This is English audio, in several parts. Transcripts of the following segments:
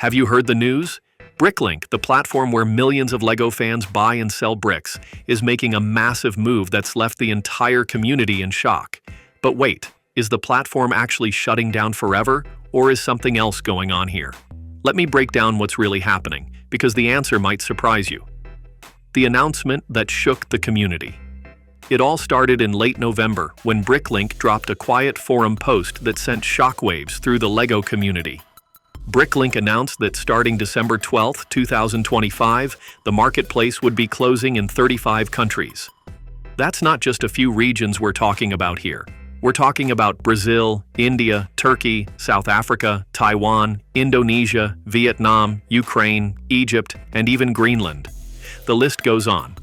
Have you heard the news? Bricklink, the platform where millions of LEGO fans buy and sell bricks, is making a massive move that's left the entire community in shock. But wait, is the platform actually shutting down forever, or is something else going on here? Let me break down what's really happening, because the answer might surprise you. The announcement that shook the community. It all started in late November when Bricklink dropped a quiet forum post that sent shockwaves through the LEGO community. Bricklink announced that starting December 12, 2025, the marketplace would be closing in 35 countries. That's not just a few regions we're talking about here. We're talking about Brazil, India, Turkey, South Africa, Taiwan, Indonesia, Vietnam, Ukraine, Egypt, and even Greenland. The list goes on.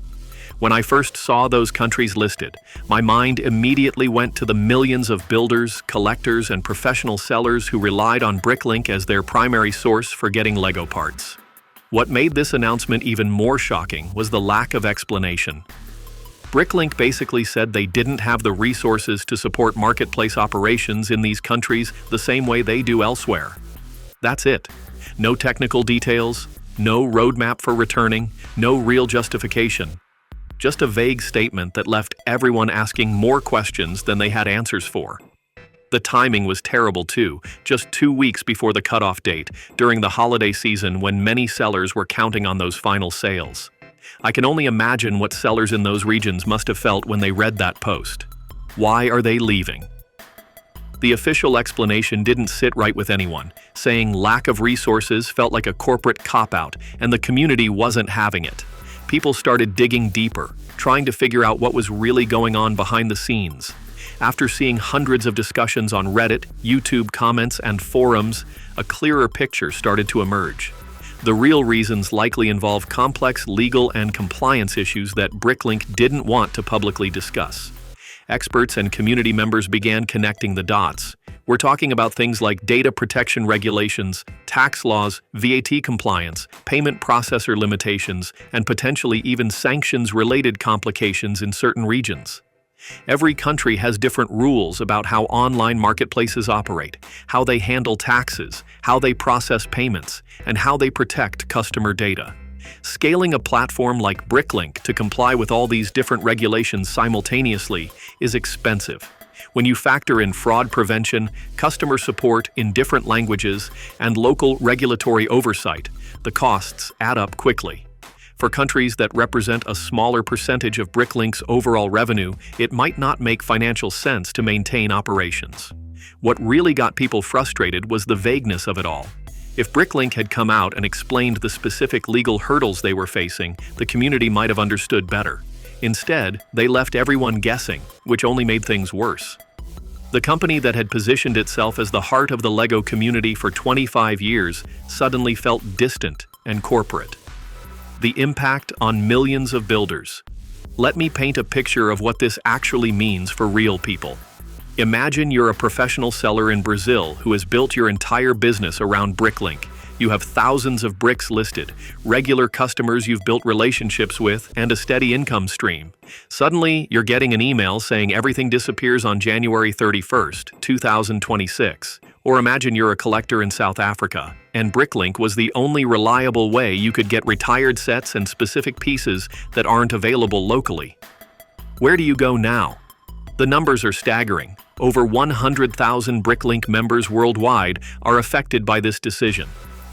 When I first saw those countries listed, my mind immediately went to the millions of builders, collectors, and professional sellers who relied on Bricklink as their primary source for getting LEGO parts. What made this announcement even more shocking was the lack of explanation. Bricklink basically said they didn't have the resources to support marketplace operations in these countries the same way they do elsewhere. That's it. No technical details, no roadmap for returning, no real justification. Just a vague statement that left everyone asking more questions than they had answers for. The timing was terrible too, just 2 weeks before the cutoff date, during the holiday season when many sellers were counting on those final sales. I can only imagine what sellers in those regions must have felt when they read that post. Why are they leaving? The official explanation didn't sit right with anyone, saying lack of resources felt like a corporate cop-out and the community wasn't having it. People started digging deeper, trying to figure out what was really going on behind the scenes. After seeing hundreds of discussions on Reddit, YouTube comments, and forums, a clearer picture started to emerge. The real reasons likely involve complex legal and compliance issues that Bricklink didn't want to publicly discuss. Experts and community members began connecting the dots. We're talking about things like data protection regulations, tax laws, VAT compliance, payment processor limitations, and potentially even sanctions-related complications in certain regions. Every country has different rules about how online marketplaces operate, how they handle taxes, how they process payments, and how they protect customer data. Scaling a platform like Bricklink to comply with all these different regulations simultaneously is expensive. When you factor in fraud prevention, customer support in different languages, and local regulatory oversight, the costs add up quickly. For countries that represent a smaller percentage of Bricklink's overall revenue, it might not make financial sense to maintain operations. What really got people frustrated was the vagueness of it all. If Bricklink had come out and explained the specific legal hurdles they were facing, the community might have understood better. Instead, they left everyone guessing, which only made things worse. The company that had positioned itself as the heart of the LEGO community for 25 years suddenly felt distant and corporate. The impact on millions of builders. Let me paint a picture of what this actually means for real people. Imagine you're a professional seller in Brazil who has built your entire business around Bricklink. You have thousands of bricks listed, regular customers you've built relationships with, and a steady income stream. Suddenly, you're getting an email saying everything disappears on January 31st, 2026. Or imagine you're a collector in South Africa, and Bricklink was the only reliable way you could get retired sets and specific pieces that aren't available locally. Where do you go now? The numbers are staggering. Over 100,000 Bricklink members worldwide are affected by this decision.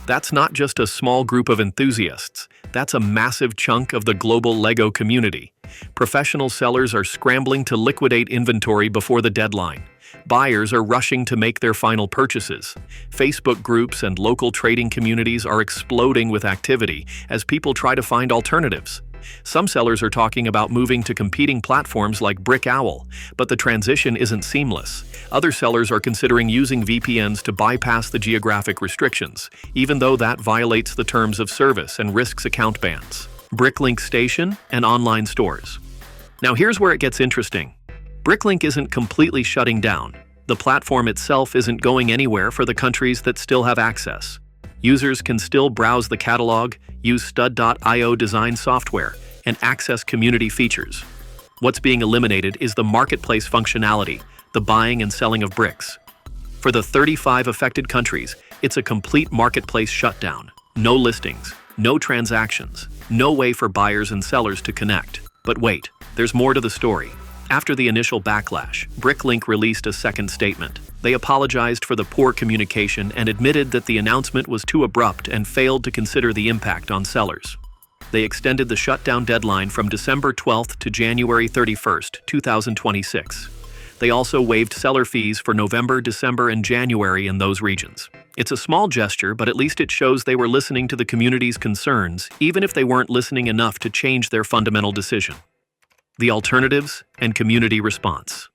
That's not just a small group of enthusiasts. That's a massive chunk of the global LEGO community. Professional sellers are scrambling to liquidate inventory before the deadline. Buyers are rushing to make their final purchases. Facebook groups and local trading communities are exploding with activity as people try to find alternatives. Some sellers are talking about moving to competing platforms like BrickOwl, but the transition isn't seamless. Other sellers are considering using VPNs to bypass the geographic restrictions, even though that violates the terms of service and risks account bans. Bricklink Station and online stores. Now here's where it gets interesting. Bricklink isn't completely shutting down. The platform itself isn't going anywhere for the countries that still have access. Users can still browse the catalog, use stud.io design software, and access community features. What's being eliminated is the marketplace functionality, the buying and selling of bricks. For the 35 affected countries, It's a complete marketplace shutdown. No listings, no transactions, no way for buyers and sellers to connect. But wait, there's more to the story. After the initial backlash, Bricklink released a second statement. They apologized for the poor communication and admitted that the announcement was too abrupt and failed to consider the impact on sellers. They extended the shutdown deadline from December 12th to January 31st, 2026. They also waived seller fees for November, December, and January in those regions. It's a small gesture, but at least it shows they were listening to the community's concerns, even if they weren't listening enough to change their fundamental decision. The alternatives and community response.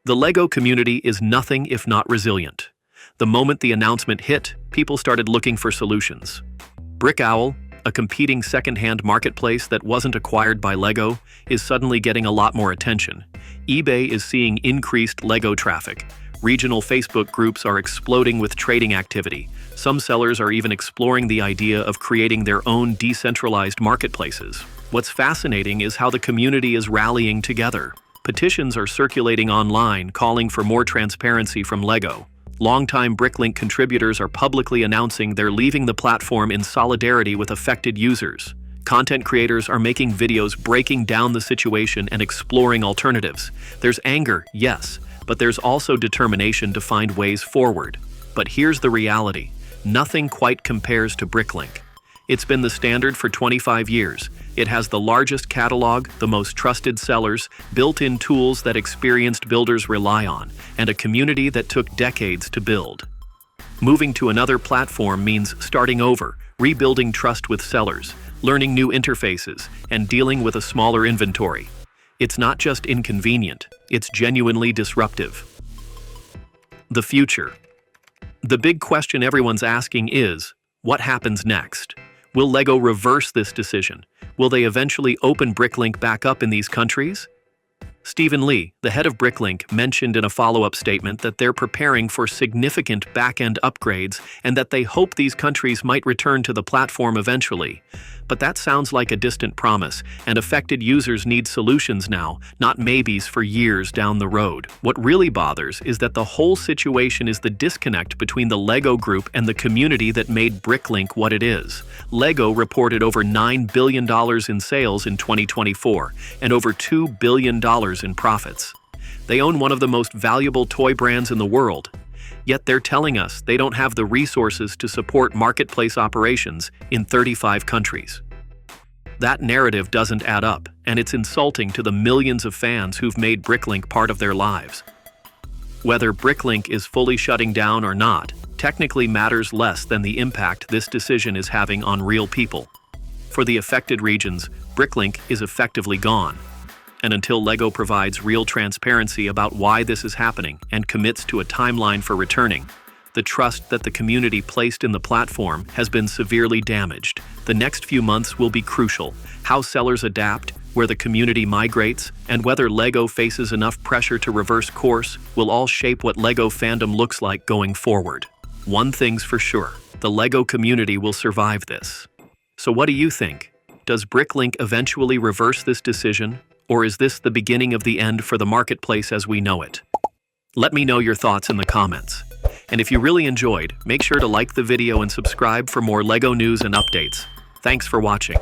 The LEGO community is nothing if not resilient. The moment the announcement hit, people started looking for solutions. Brickowl, a competing second-hand marketplace that wasn't acquired by LEGO, is suddenly getting a lot more attention. eBay is seeing increased LEGO traffic. Regional Facebook groups are exploding with trading activity. Some sellers are even exploring the idea of creating their own decentralized marketplaces. What's fascinating is how the community is rallying together. Petitions are circulating online calling for more transparency from LEGO. Longtime Bricklink contributors are publicly announcing they're leaving the platform in solidarity with affected users. Content creators are making videos breaking down the situation and exploring alternatives. There's anger, yes, but there's also determination to find ways forward. But here's the reality. Nothing quite compares to Bricklink. It's been the standard for 25 years. It has the largest catalog, the most trusted sellers, built-in tools that experienced builders rely on, and a community that took decades to build. Moving to another platform means starting over, rebuilding trust with sellers, learning new interfaces, and dealing with a smaller inventory. It's not just inconvenient, it's genuinely disruptive. The future. The big question everyone's asking is, what happens next? Will LEGO reverse this decision? Will they eventually open Bricklink back up in these countries? Stephen Lee, the head of Bricklink, mentioned in a follow-up statement that they're preparing for significant back-end upgrades and that they hope these countries might return to the platform eventually. But that sounds like a distant promise, and affected users need solutions now, not maybes for years down the road. What really bothers is that the whole situation is the disconnect between the LEGO group and the community that made Bricklink what it is. LEGO reported over $9 billion in sales in 2024 and over $2 billion in profits. They own one of the most valuable toy brands in the world. Yet they're telling us they don't have the resources to support marketplace operations in 35 countries. That narrative doesn't add up, and it's insulting to the millions of fans who've made Bricklink part of their lives. Whether Bricklink is fully shutting down or not, technically matters less than the impact this decision is having on real people. For the affected regions, Bricklink is effectively gone. And until LEGO provides real transparency about why this is happening and commits to a timeline for returning, the trust that the community placed in the platform has been severely damaged. The next few months will be crucial. How sellers adapt, where the community migrates, and whether LEGO faces enough pressure to reverse course will all shape what LEGO fandom looks like going forward. One thing's for sure, the LEGO community will survive this. So what do you think? Does Bricklink eventually reverse this decision? Or is this the beginning of the end for the marketplace as we know it? Let me know your thoughts in the comments. And if you really enjoyed, make sure to like the video and subscribe for more LEGO news and updates. Thanks for watching.